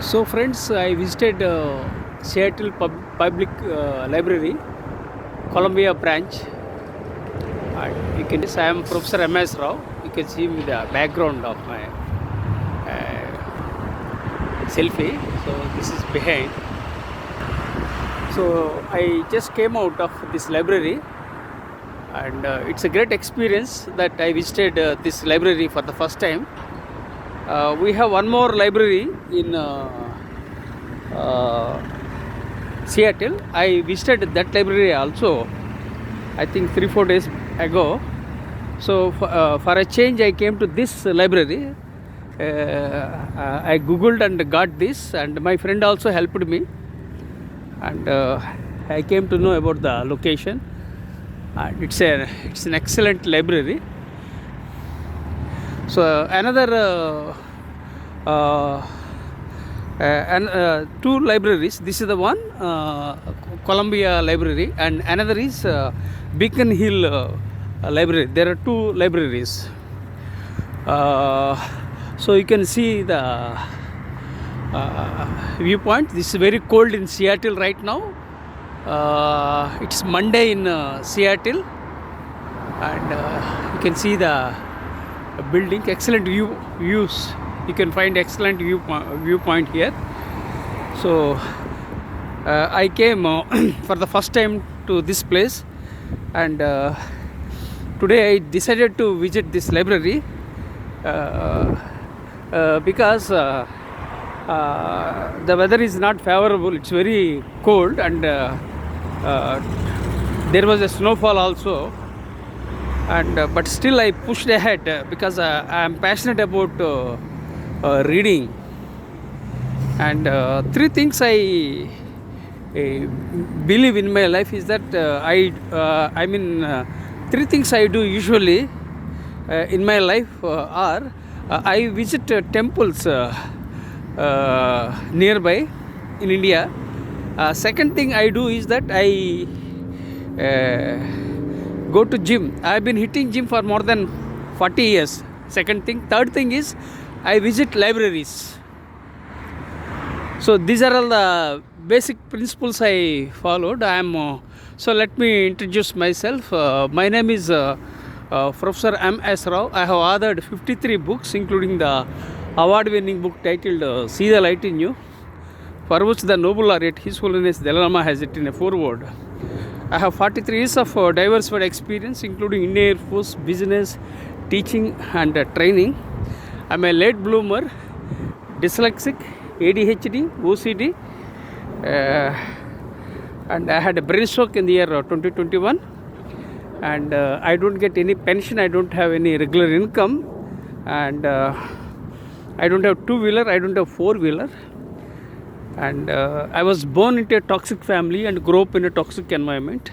So friends, I visited Seattle Public Library, Columbia branch. And you can see I am Professor msrao. You can see me the background of my selfie. So this is behind. So I just came out of this library, and it's a great experience that I visited this library for the first time. We have one more library in Seattle. I visited that library also, I think 3-4 days ago. So for a change, I came to this library. I googled and got this, and my friend also helped me, and I came to know about the location. And it's an excellent library. So another two libraries. This is the one, Columbia Library, and another is Beacon Hill Library. There are two libraries. So you can see the viewpoint. This is very cold in Seattle right now. It's Monday in Seattle, and you can see the building. Excellent views. You can find excellent viewpoint here. So I came for the first time to this place, and today I decided to visit this library because the weather is not favorable. It's very cold, and there was a snowfall also. And but still I pushed ahead because I am passionate about reading. And three things I believe in my life is that three things I do usually in my life are I visit temples nearby in India. Second thing I do is that I go to gym. I have been hitting gym for more than 40 years. Second thing. Third thing is I visit libraries. So these are all the basic principles I followed. So let me introduce myself. My name is Professor msrao. I have authored 53 books, including the award-winning book titled See the Light in You, for which the Nobel laureate His Holiness Dalai Lama has written a foreword. I have 43 years of diversified experience, including Indian Air Force, business, teaching and training. I am a late bloomer, dyslexic, ADHD, OCD, and I had a brain stroke in the year 2021. And I don't get any pension, I don't have any regular income, and I don't have two-wheeler, I don't have four-wheeler. And I was born into a toxic family and grew up in a toxic environment.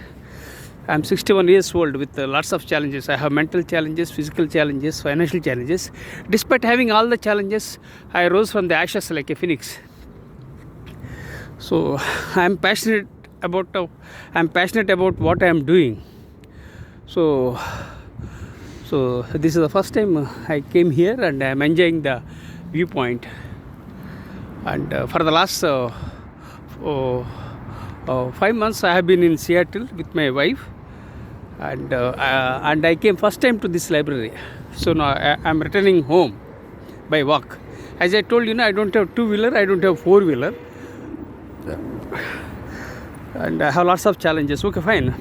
I'm 61 years old with lots of challenges. I have mental challenges, physical challenges, financial challenges. Despite having all the challenges, I rose from the ashes like a phoenix. So I'm passionate about what I am doing. So this is the first time I came here, and I'm enjoying the viewpoint. And for the last 5 months I have been in Seattle with my wife, and I came first time to this library. So now I'm returning home by walk. As I told you, I don't have two-wheeler, I don't have four-wheeler, and I have lots of challenges. Okay, fine.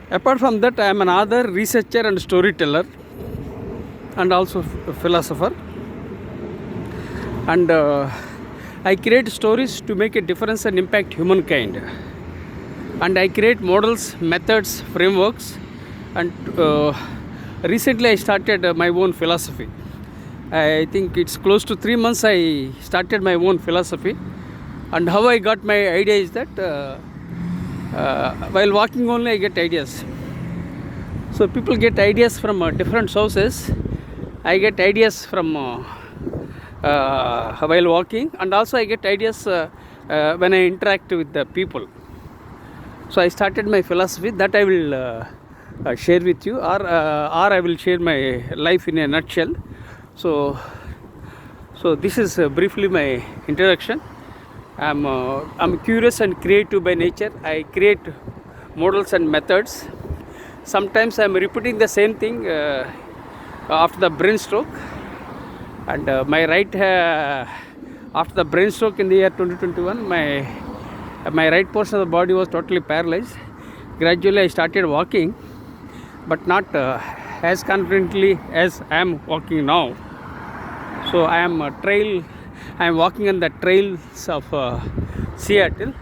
Apart from that, I am an author, researcher and storyteller, and also a philosopher. And I create stories to make a difference and impact humankind. And I create models, methods, frameworks. And recently I started my own philosophy. I think it's close to 3 months I started my own philosophy. And how I got my idea is that while walking only I get ideas. So people get ideas from different sources. I get ideas from while walking, and also I get ideas when I interact with the people. So I started my philosophy that I will share with you, or I will share my life in a nutshell. So So this is briefly my introduction. I'm curious and creative by nature. I create models and methods. Sometimes I'm repeating the same thing after the brain stroke. And after the brain stroke in the year 2021, my right portion of the body was totally paralyzed. Gradually I started walking, but not as confidently as I am walking now. So I am walking on the trails of Seattle.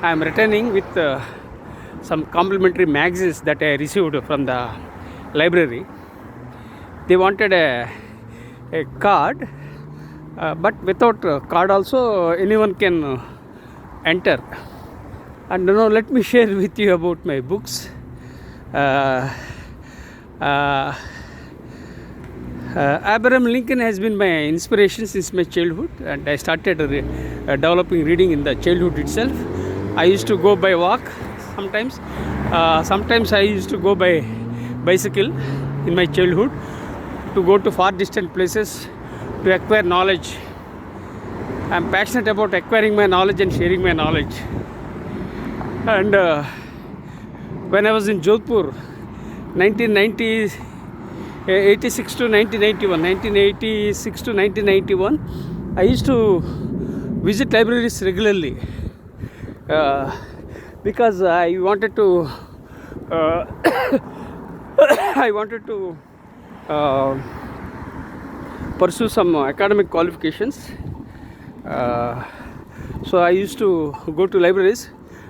I am returning with some complimentary magazines that I received from the library. They wanted a card, but without a card also anyone can enter. And now let me share with you about my books. Abraham Lincoln has been my inspiration since my childhood, and I started developing reading in the childhood itself. I used to go by walk sometimes. Sometimes I used to go by bicycle in my childhood to go to far distant places to acquire knowledge. I am passionate about acquiring my knowledge and sharing my knowledge. And when I was in Jodhpur, 1986 to 1991, I used to visit libraries regularly because I wanted to pursue some academic qualifications. So I used to go to libraries,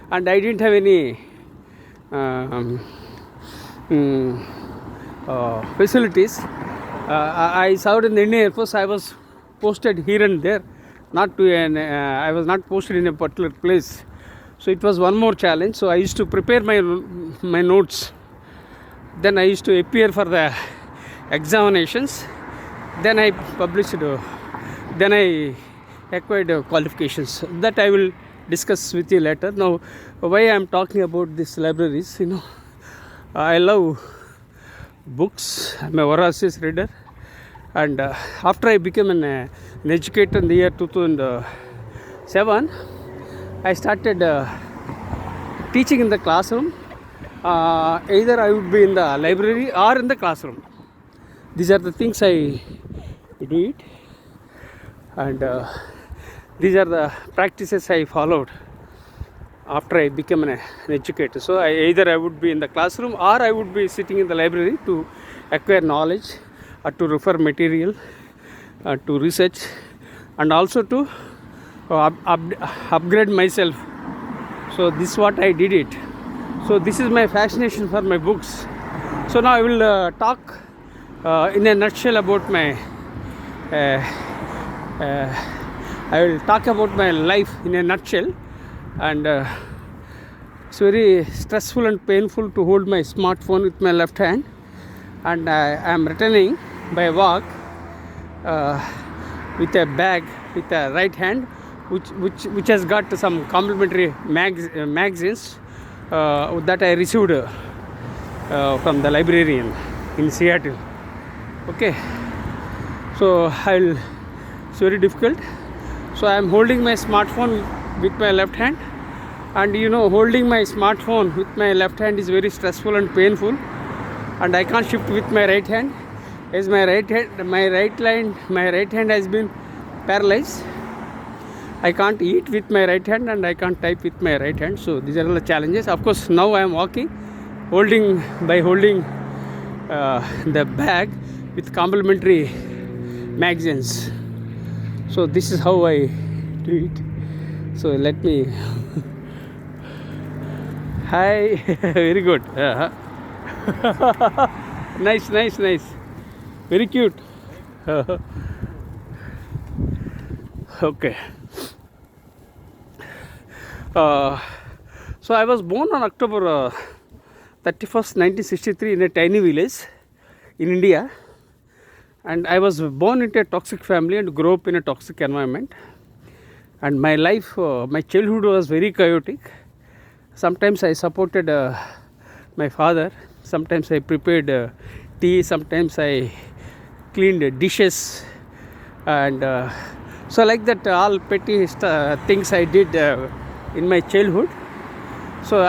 and I didn't have any facilities. I served in the Indian Air Force. I was posted here and there, I was not posted in a particular place. So it was one more challenge. So I used to prepare my notes. Then I used to appear for the examinations. Then I published. Then I acquired qualifications. That I will discuss with you later. Now, why I am talking about these libraries? I love books. I'm a voracious reader, and after I became an educator in the year 2007, I started teaching in the classroom. Either I would be in the library or in the classroom. These are the things I do it, and these are the practices I followed after I became an educator. So either I would be in the classroom or I would be sitting in the library to acquire knowledge, or to refer material, to research, and also to upgrade myself. So this is what I did it. So this is my fascination for my books. So now I will talk in a nutshell about my I will talk about my life in a nutshell. And it's very stressful and painful to hold my smartphone with my left hand, and I am returning by walk with a bag with a right hand, which has got some complimentary magazines that I received from the librarian in Seattle. Okay, so it's very difficult. So I am holding my smartphone with my left hand, and holding my smartphone with my left hand is very stressful and painful, and I can't shift with my right hand, as my right hand has been paralyzed. I can't eat with my right hand, and I can't type with my right hand. So these are all the challenges. Of course, now I am walking, holding the bag with complimentary magazines. So this is how I do it. So let me. Hi, very good. Nice. Very cute. Okay. So I was born on October 31st, 1963 in a tiny village in India. And I was born into a toxic family and grew up in a toxic environment. And my life, my childhood was very chaotic. Sometimes I supported my father. Sometimes I prepared tea. Sometimes I cleaned dishes. And so like that, all petty things I did in my childhood. So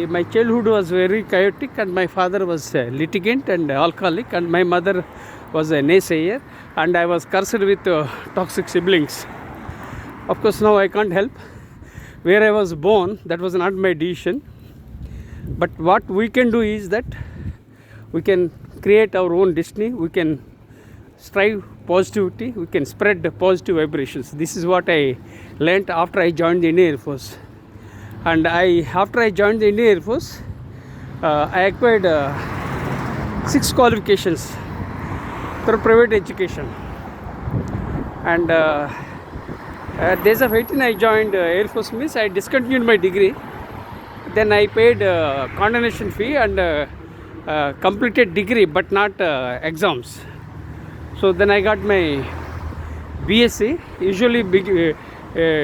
my childhood was very chaotic, and my father was a litigant and alcoholic, and my mother was a naysayer, and I was cursed with toxic siblings. Of course, now I can't help. Where I was born, that was not my decision. But what we can do is that we can create our own destiny. We can strive positivity. We can spread the positive vibrations. This is what I learnt after I joined the Indian Air Force. And after I joined the Indian Air Force, I acquired 6 qualifications through private education. And at the age of 18, I joined Air Force means I discontinued my degree. Then I paid condonation fee and completed degree, but not exams. So then I got my BSc. Usually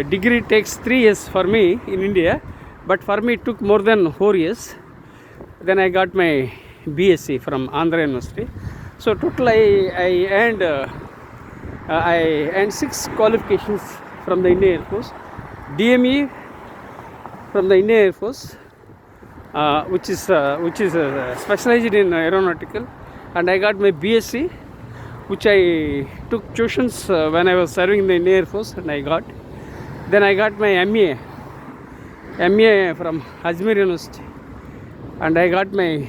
degree takes 3 years for me in India, but for me it took more than 4 years. Then I got my BSc from Andhra University. So total I earned 6 qualifications from the Indian Air Force. DME from the Indian Air Force, which is specialized in aeronautical, and I got my BSc, which I took tuitions when I was serving in the Indian Air Force, and I got. Then I got my MA from Ajmer University, and I got my.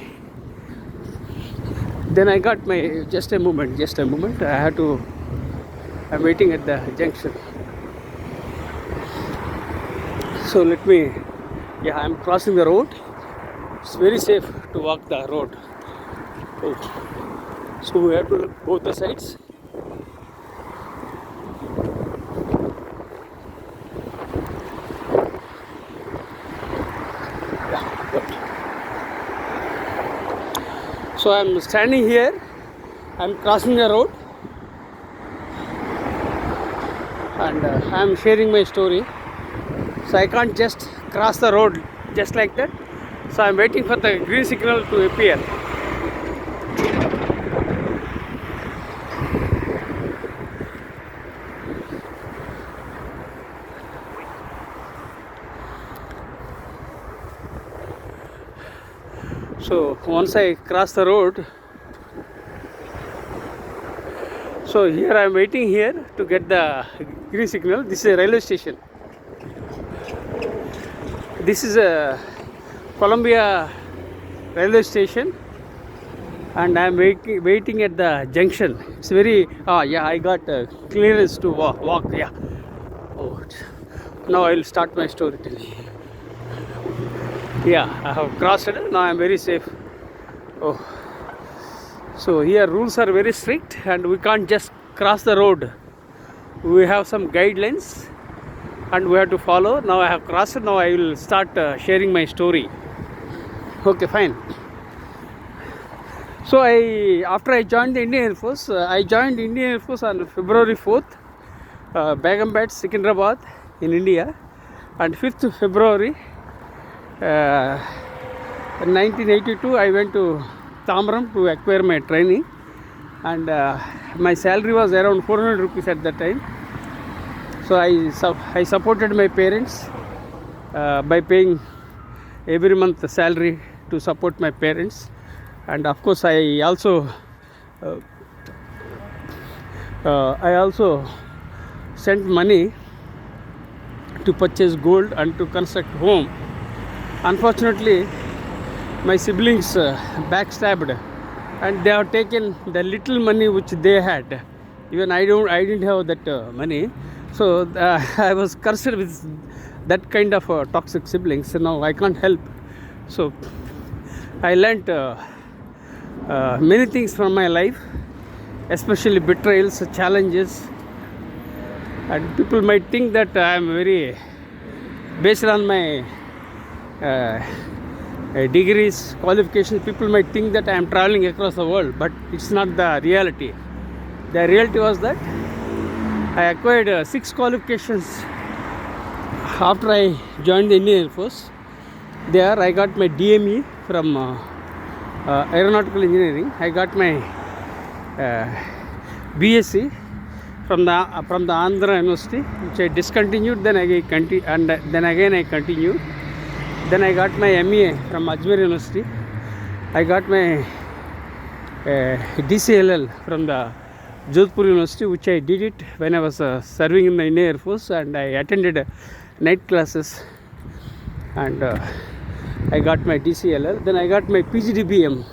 Then I got my. Just a moment. I'm waiting at the junction. So let me. Yeah, I'm crossing the road. It's very safe to walk the road. Oh. So we have to look both the sides. Yeah, good. So I'm standing here. I'm crossing the road, and I'm sharing my story. So I can't just cross the road just like that. So I'm waiting for the green signal to appear. So once I cross the road, so here I am waiting here to get the green signal. This is a railway station. This is a Columbia railway station, and I am waiting at the junction. It's very I got clearance to walk. Yeah. Oh, now I will start my storytelling. Yeah, I have crossed it. Now I am very safe. Oh, so here rules are very strict, and we can't just cross the road. We have some guidelines, and we have to follow. Now I have crossed. Now I will start sharing my story. Okay, fine. So after I joined the Indian Air Force, I joined Indian Air Force on February 4th, Begumpet, Secunderabad in India, and 5th February 1982 I went to Tamram to acquire my training, and my salary was around 400 rupees at that time. So I supported my parents by paying every month salary to support my parents, and of course I also sent money to purchase gold and to construct home. Unfortunately, my siblings backstabbed, and they have taken the little money which they had. Even I didn't have that money. So I was cursed with that kind of toxic siblings. So now I can't help. So I learnt many things from my life, especially betrayals, challenges, and people might think that I am very based on my degrees, qualifications. People might think that I am traveling across the world, but it's not the reality. The reality was that I acquired 6 qualifications after I joined the Indian Air Force. There I got my DME from aeronautical engineering. I got my BSc from the Andhra University, which I discontinued. Then again I continued. Then I got my MA from Ajmer University. I got my DCLL from the Jodhpur University, which I did it when I was serving in the Indian Air Force, and I attended night classes, and I got my DCLL. Then I got my PGDBM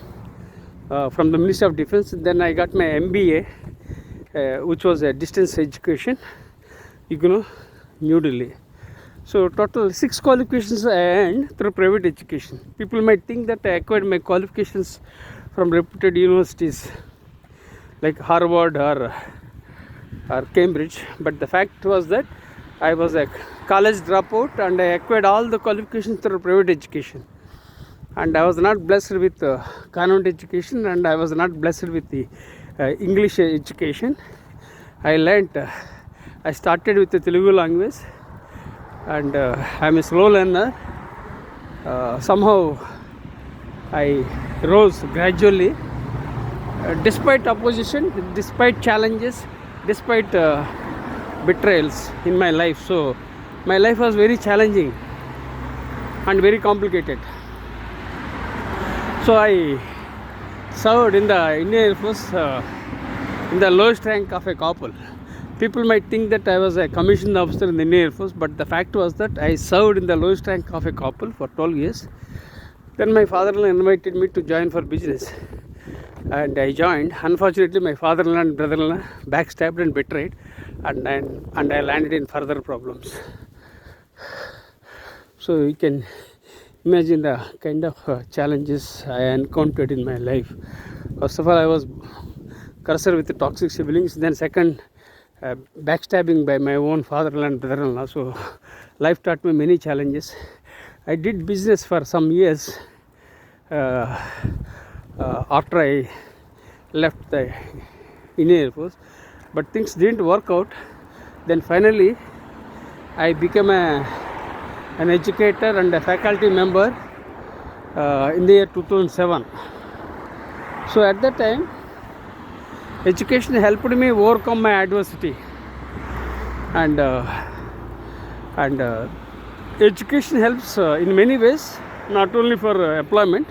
from the Ministry of Defense. Then I got my MBA, which was a distance education, New Delhi. So total 6 qualifications I earned through private education. People might think that I acquired my qualifications from reputed universities like Harvard or Cambridge, but the fact was that I was a college dropout and I acquired all the qualifications through private education. And I was not blessed with convent education, and I was not blessed with the English education. I started with the Telugu language, and I'm a slow learner. Somehow I rose gradually, despite opposition, despite challenges, despite betrayals in my life. So my life was very challenging and very complicated. So I served in the Indian Air Force in the lowest rank of a corporal. People might think that I was a commissioned officer in the Indian Air Force, but the fact was that I served in the lowest rank of a corporal for 12 years. Then my father-in-law invited me to join for business, and I joined. Unfortunately, my father-in-law and brother-in-law backstabbed and betrayed, and I landed in further problems. So you can imagine the kind of challenges I encountered in my life. First of all, I was cursed with toxic siblings. Then second, backstabbing by my own father-in-law and brother-in-law. So life taught me many challenges. I did business for some years after I left the Indian Air Force, but things didn't work out. Then finally I became an educator and a faculty member in the year 2007. So at that time, education helped me overcome my adversity, and education helps in many ways, not only for employment.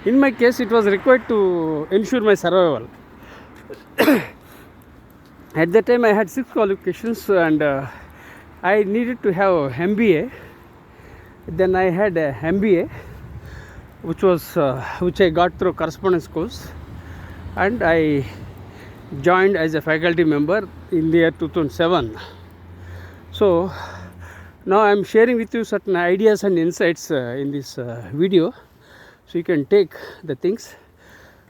In my case, it was required to ensure my survival. At that time, I had 6 qualifications, and I needed to have MBA. Then I had a MBA, which I got through correspondence course, and I joined as a faculty member in the year 2007. So now I am sharing with you certain ideas and insights in this video, so you can take the things.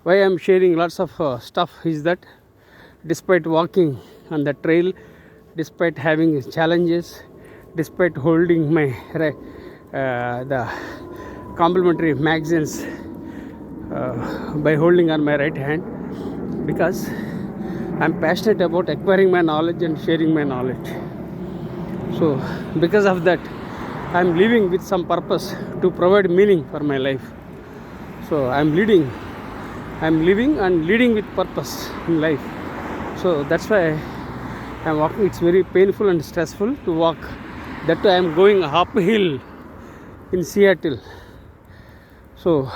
Why I am sharing lots of stuff is that despite walking on the trail, despite having challenges, despite holding my the complimentary magazines by holding on my right hand, because I am passionate about acquiring my knowledge and sharing my knowledge. So because of that, I am living with some purpose to provide meaning for my life. So I am living and leading with purpose in life. So that's why I am walking. It's very painful and stressful to walk. That I am going uphill in Seattle. So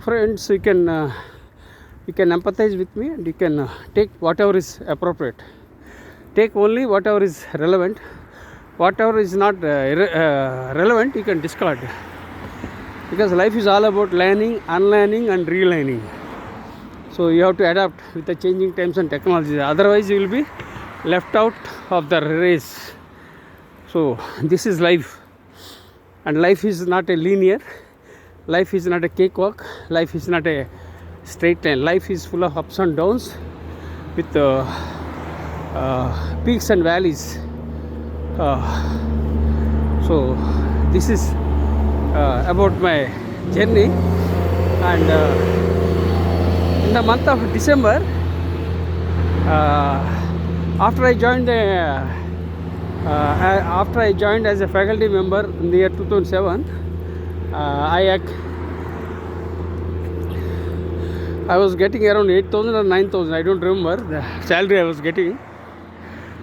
friends, you can empathize with me, and you can take whatever is appropriate. Take only whatever is relevant. Whatever is not relevant, you can discard. Because life is all about learning, unlearning, and relearning. So you have to adapt with the changing times and technology. Otherwise, you will be left out of the race. So this is life, and life is not a linear. Life is not a cakewalk. Life is not a straight line. Life is full of ups and downs, with peaks and valleys. So this is about my journey, and in the month of December, after I joined as a faculty member in the year 2007, I was getting around 8,000 or 9,000, I don't remember the salary I was getting.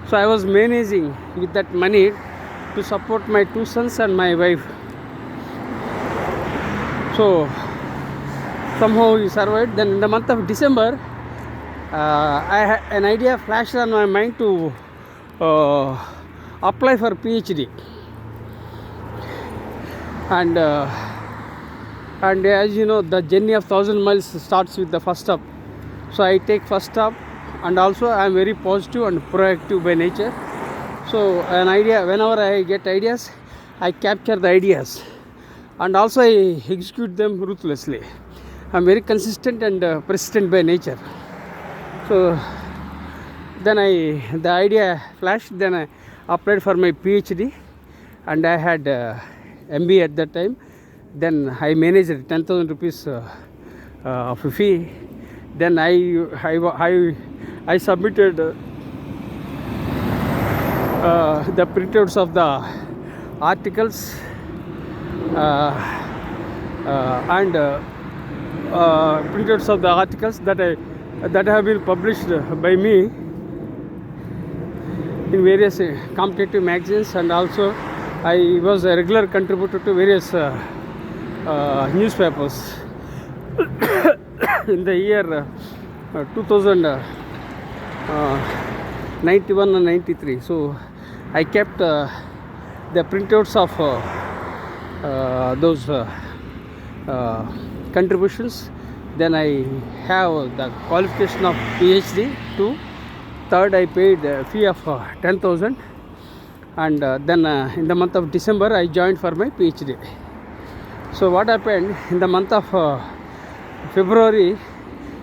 So I was managing with that money to support my 2 sons and my wife. So somehow we survived. Then in the month of December, an idea flashed on my mind to apply for Ph.D. And as you know, the journey of 1,000 miles starts with the first step. So I take first step, and also I am very positive and proactive by nature. So an idea, whenever I get ideas, I capture the ideas, and also I execute them ruthlessly. I am very consistent and persistent by nature. So then the idea flashed. Then I applied for my PhD, and I had MBA at that time. Then I managed 10,000 rupees of a fee. Then I submitted the printouts of the articles and printouts of the articles that have been published by me in various competitive magazines, and also I was a regular contributor to various newspapers. In the year 2091 and 93. So I kept the printouts of those contributions. Then I have the qualification of PhD too. Third, I paid a fee of 10,000, and then in the month of December I joined for my PhD. So what happened in the month of February,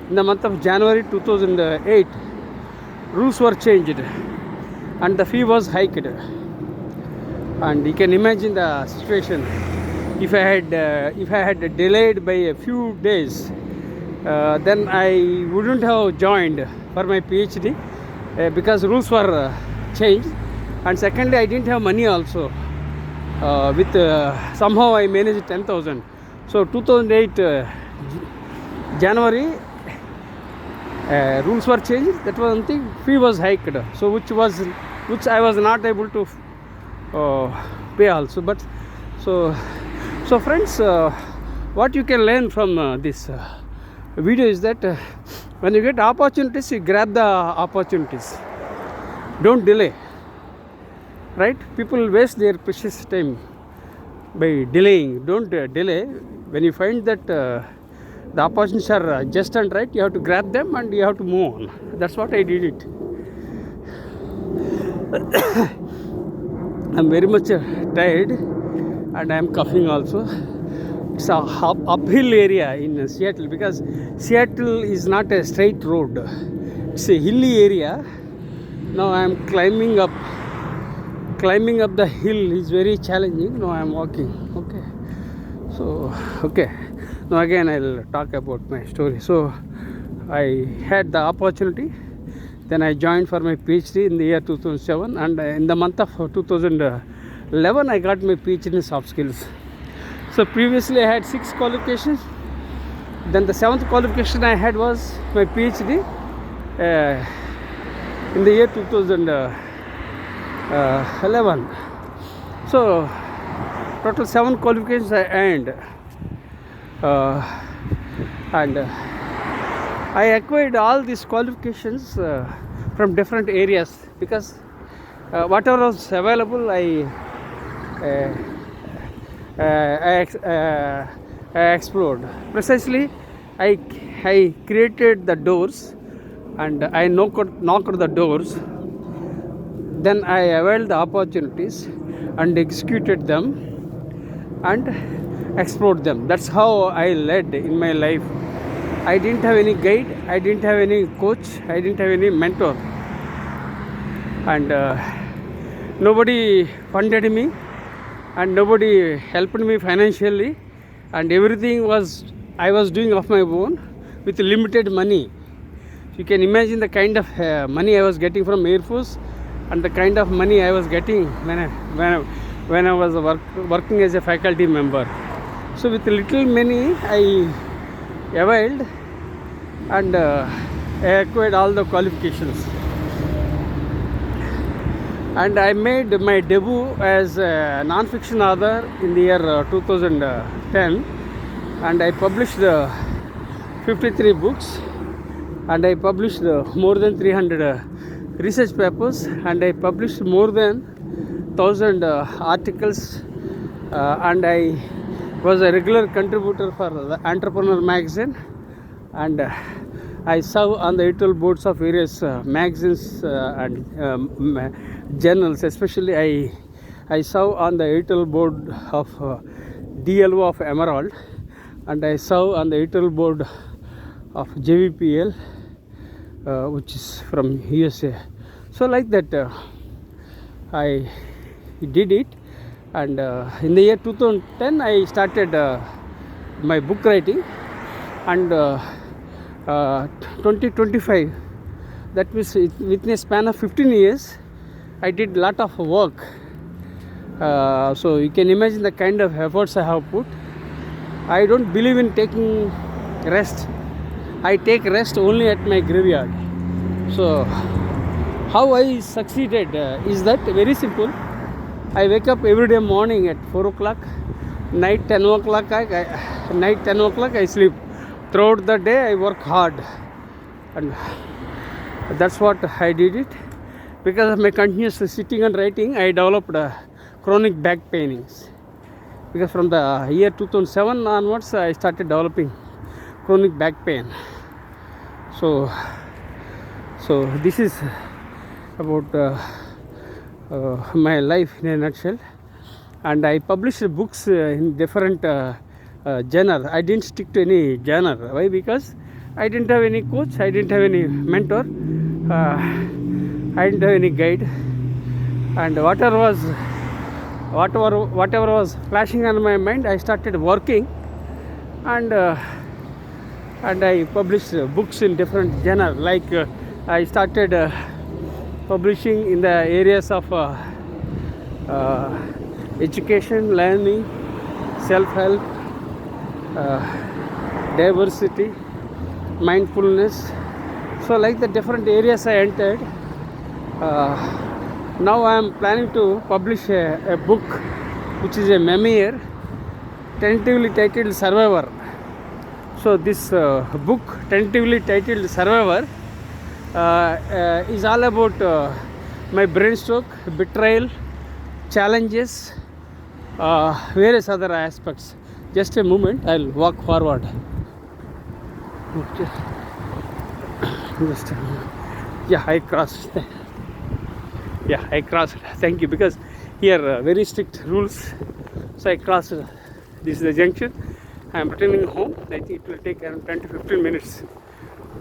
in the month of January 2008, rules were changed and the fee was hiked. And you can imagine the situation. If I had delayed by a few days, then I wouldn't have joined for my PhD because rules were changed. And secondly, I didn't have money also. Somehow I managed 10,000. So 2008 January, rules were changed. That was one thing. Fee was hiked, so which I was not able to pay also. But so friends, what you can learn from this video is that when you get opportunities, you grab the opportunities. Don't delay. Right? People waste their precious time by delaying. Don't delay. When you find that the opportunities are just and right, you have to grab them and you have to move on. That's what I did it. I'm very much tired and I'm coughing also. It's a uphill area in Seattle because Seattle is not a straight road. It's a hilly area. Now I'm climbing up the hill is very challenging. Now I'm walking. Okay. Now again I'll talk about my story. So I had the opportunity. Then I joined for my PhD in the year 2007, and in the month of 2011 I got my PhD in soft skills. So previously I had 6 qualifications. Then the 7th qualification I had was my PhD in the year 2011. So total 7 qualifications I earned, and I acquired all these qualifications from different areas because whatever was available I explored. Precisely, I created the doors and I knocked the doors. Then I availed the opportunities and executed them and explored them. That's how I led in my life. I didn't have any guide, I didn't have any coach, I didn't have any mentor, and nobody funded me and nobody helped me financially, and everything I was doing of my own with limited money. You can imagine the kind of money I was getting from Air Force and the kind of money I was getting when I was working as a faculty member. So with little money I availed and I acquired all the qualifications. and I made my debut as a non-fiction author in the year 2010, and I published 53 books, and I published more than 300 research papers, and I published more than 1,000 articles, and I was a regular contributor for the Entrepreneur magazine, and I serve on the editorial boards of various magazines and journals. Especially I serve on the editorial board of DLO of Emerald, and I serve on the editorial board of JVPL, which is from USA. So like that I did it, and in the year 2010 I started my book writing, and 2025, that means within a span of 15 years I did lot of work. So you can imagine the kind of efforts I have put. I don't believe in taking rest. I take rest only at my graveyard. So how I succeeded is that very simple. I wake up every day morning at 4 o'clock, night 10 o'clock I sleep. Throughout the day I work hard, and that's what I did it. Because of my continuous sitting and writing, I developed chronic back painings. Because from the year 2007 onwards I started developing chronic back pain. So this is about my life in a nutshell. And I published books in different genre. I didn't stick to any genre. Why? Because I didn't have any coach, I didn't have any mentor, I didn't have any guide, and whatever was flashing on my mind, I started working, and I published books in different genre. Like I started publishing in the areas of education, learning, self-help, diversity, mindfulness. So like the different areas I entered. Now I am planning to publish a book which is a memoir, tentatively titled Survivor. So this book, tentatively titled Survivor, is all about my brainstroke, betrayal, challenges, various other aspects. Just a moment, I'll walk forward. Just a moment. Yeah, I crossed. Yeah, I crossed. Thank you. Because here very strict rules. So I crossed. This is the junction. I am returning home. I think it will take around 10 to 15 minutes.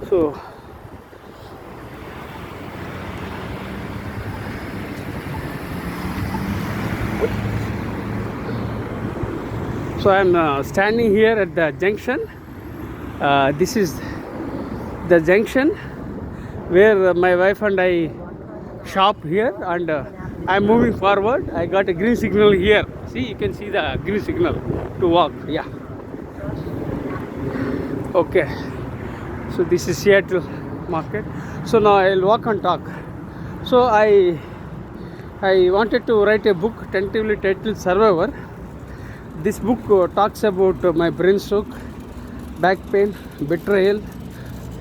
So I am standing here at the junction. This is the junction where my wife and I shop here, and I am moving forward. I got a green signal here. See, you can see the green signal to walk. Yeah. Okay. So this is Seattle market. So now I'll walk and talk. So I wanted to write a book tentatively titled Survivor. This book talks about my brainstroke, back pain, betrayal,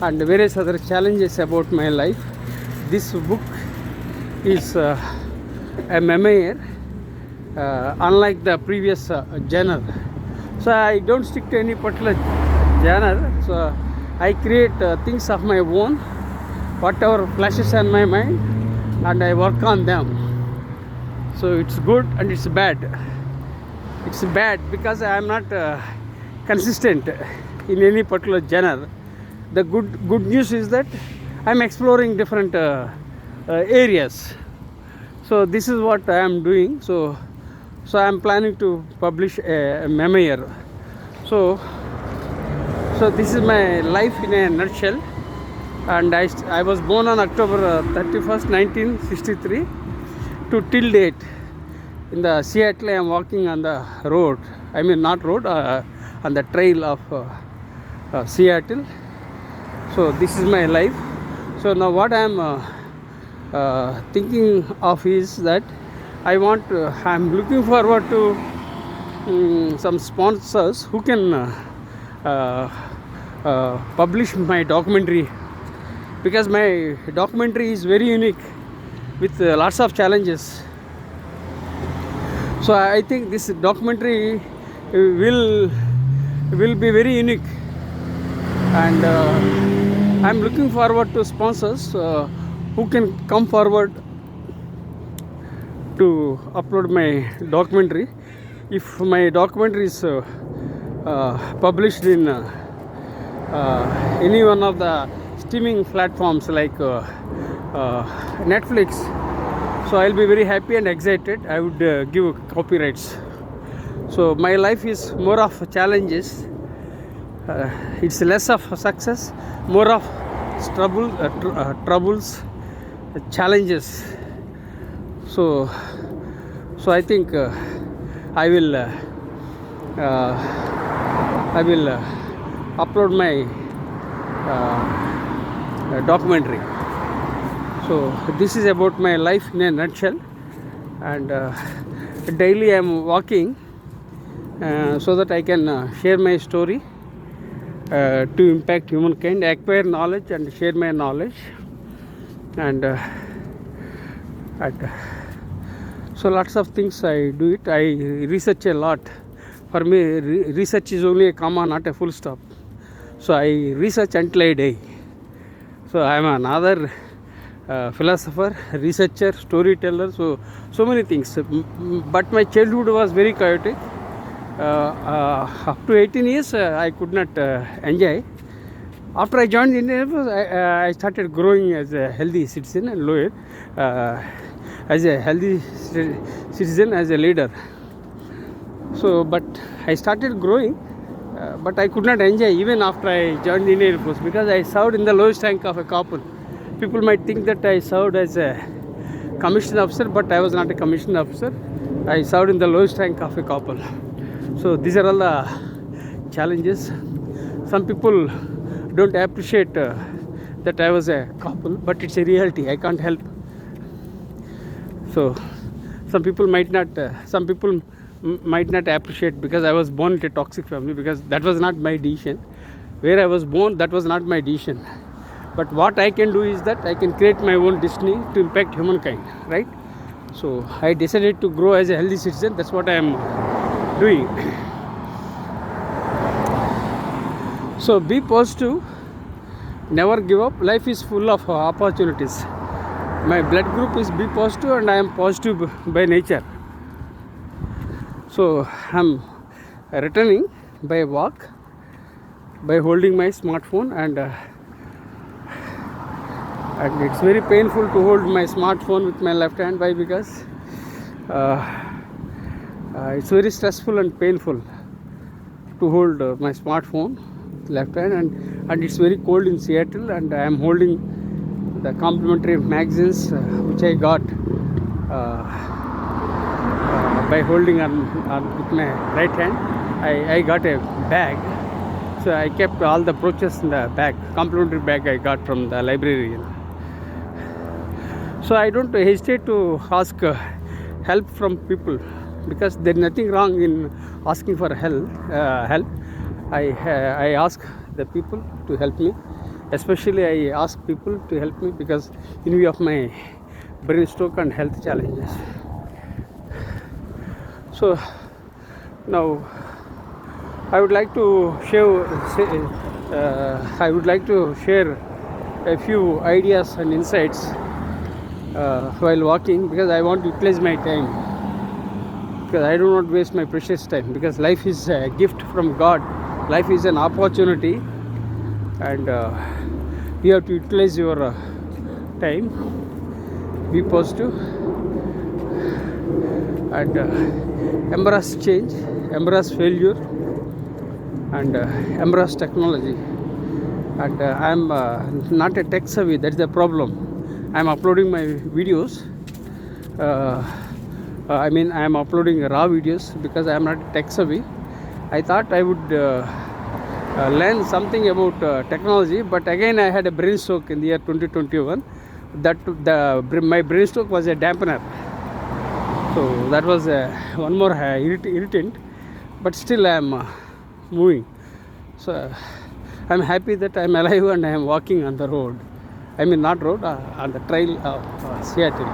and various other challenges about my life. This book is a memoir, unlike the previous genre. So I don't stick to any particular genre. So I create things of my own, whatever flashes on my mind, and I work on them. So it's good and it's bad. It's bad because I am not consistent in any particular genre. The good news is that I am exploring different areas. So this is what I am doing. So I am planning to publish a memoir. So this is my life in a nutshell. And I was born on October 31st, 1963 to till date. In the Seattle, I am walking on the road. I mean, not road, on the trail of Seattle. So this is my life. So now what I am thinking of is that I'm looking forward to some sponsors who can publish my documentary, because my documentary is very unique with lots of challenges. So I think this documentary will be very unique, and I'm looking forward to sponsors who can come forward to upload my documentary. If my documentary is published in any one of the streaming platforms like Netflix, so I'll be very happy and excited. I would give copyrights. So my life is more of challenges. It's less of success, more of troubles, challenges. So I think I will upload my documentary. So this is about my life in a nutshell, and daily I am walking so that I can share my story to impact humankind, acquire knowledge and share my knowledge, and so lots of things I do it. I research a lot. For me, research is only a comma, not a full stop. So I research until I die. So I am another philosopher, researcher, storyteller, so many things. But my childhood was very chaotic. Up to 18 years I could not enjoy. After I joined the Indian Air Force, I started growing as a healthy citizen and lower as a healthy citizen, as a leader. So but I started growing, but I could not enjoy even after I joined the Indian Air Force, because I served in the lowest rank of a corporal. People might think that I served as a commissioned officer, but I was not a commissioned officer. I served in the lowest rank of a corporal. So these are all the challenges. Some people don't appreciate that I was a corporal, but it's a reality. I can't help. So some people might not appreciate, because I was born in a toxic family, because that was not my decision. Where I was born, that was not my decision. But what I can do is that I can create my own destiny to impact humankind, right? So I decided to grow as a healthy citizen. That's what I am doing. So be positive, never give up. Life is full of opportunities. My blood group is B positive, and I am positive by nature. So I am returning by walk, by holding my smartphone, and it's very painful to hold my smartphone with my left hand. Why? Because it's very stressful and painful to hold my smartphone with left hand, and it's very cold in Seattle, and I am holding the complimentary magazines which I got by holding on with my right hand. I got a bag, so I kept all the brooches in the bag, complimentary bag I got from the librarian. So I don't hesitate to ask help from people, because there is nothing wrong in asking for help. I ask the people to help me. Especially I ask people to help me because in view of my brain stroke and health challenges. So now I would like to share a few ideas and insights while walking, because I want to utilize my time, because I do not waste my precious time, because life is a gift from God. Life is an opportunity, and you have to utilize your time. Be positive and embrace change, embrace failure, and embrace technology. And I am not a tech savvy. That's the problem. I am uploading my videos. I am uploading raw videos because I am not tech savvy. I thought I would learn something about technology, but again I had a brain stroke in the year 2021. my brainstroke was a dampener. So that was one more irritant, but still I am moving. So I am happy that I am alive and I am walking on the road. I mean not road, on the trail of Seattle.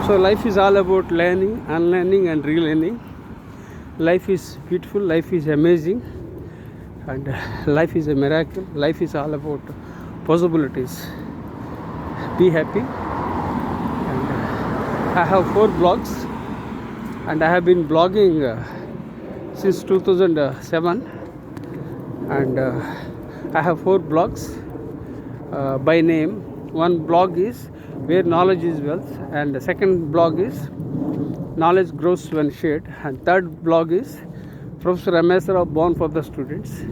So life is all about learning, unlearning and relearning. Life is beautiful, life is amazing, and life is a miracle. Life is all about possibilities. Be happy. And I have 4 blogs, and I have been blogging since 2007, and I have 4 blogs by name. One blog is Where Knowledge is Wealth, and the second blog is Knowledge Grows When Shared, and third blog is Professor msrao Born for the Students,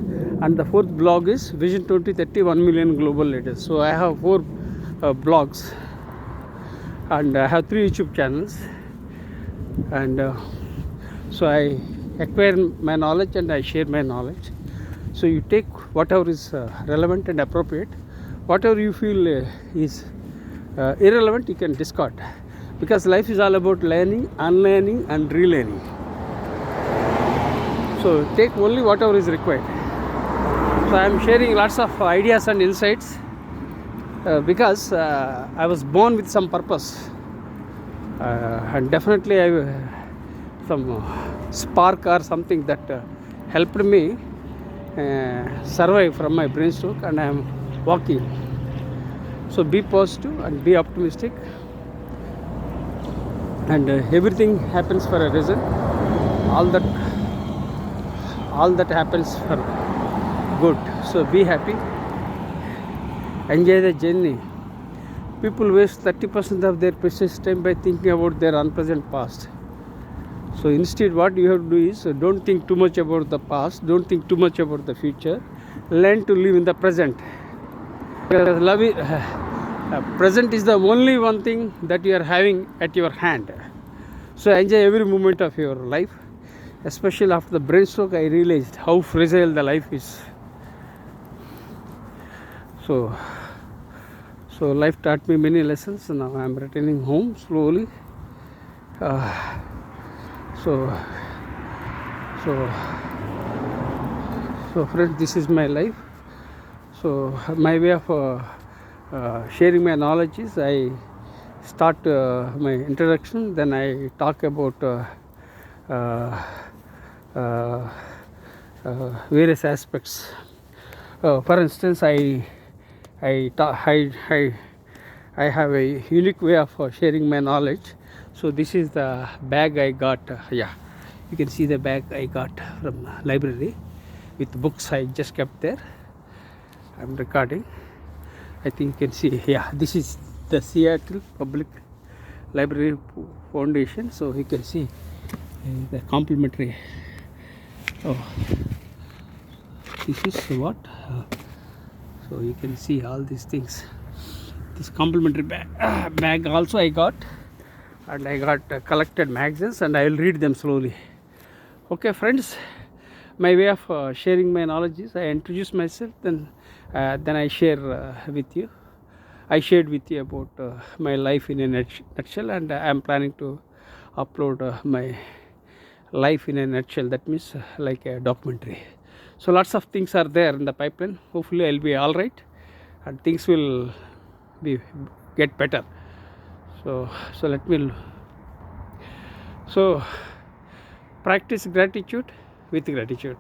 and the fourth blog is Vision 2030 1 million global leaders. So I have 4 blogs, and I have 3 YouTube channels, and so I acquire my knowledge and I share my knowledge. So you take whatever is relevant and appropriate. Whatever you feel is irrelevant, you can discard, because life is all about learning, unlearning and relearning. So take only whatever is required. So I am sharing lots of ideas and insights because I was born with some purpose, and definitely some spark or something that helped me survive from my brainstroke, and I am walking. So be positive and be optimistic, and everything happens for a reason. All that happens for good. So be happy, enjoy the journey. People waste 30% of their precious time by thinking about their unpleasant past. So instead, what you have to do is don't think too much about the past, don't think too much about the future. Learn to live in the present. Because present is the only one thing that you are having at your hand. So enjoy every moment of your life. Especially after the brainstroke, I realized how fragile the life is. So life taught me many lessons. Now I am returning home slowly. So friends, this is my life. So my way of sharing my knowledge is I start my introduction, then I talk about various aspects. For instance, I have a unique way of sharing my knowledge. So this is the bag I got. You can see the bag I got from the library with books I just kept there. I'm recording. I think you can see. This is the Seattle Public Library Foundation. So you can see the complimentary. This is what. So you can see all these things. This complimentary bag also I got, and I got collected magazines, and I will read them slowly. Okay, friends. My way of sharing my knowledge is I introduce myself, then I share with you. I shared with you about my life in a nutshell, and I am planning to upload my life in a nutshell. That means like a documentary. So lots of things are there in the pipeline. Hopefully I'll be all right, and things will get better. So practice gratitude with gratitude.